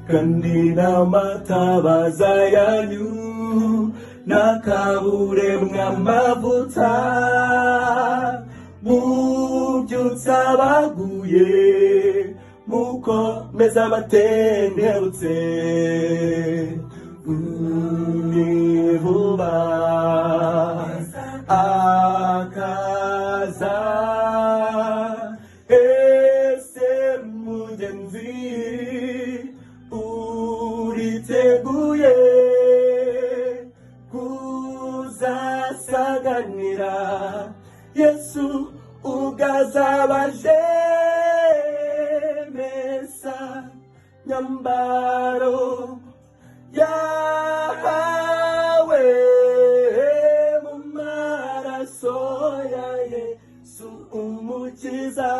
kandi n'amatabaza yanyu nakabure mw'amavuta mubyutsa abaguye mukomeza abatendebutse ni vuba akaza ese mugenzi uriteguye kuzasanganira Yesu ugazabaje mesa nyambaro yahawe mu maraso ya Yesu umukiza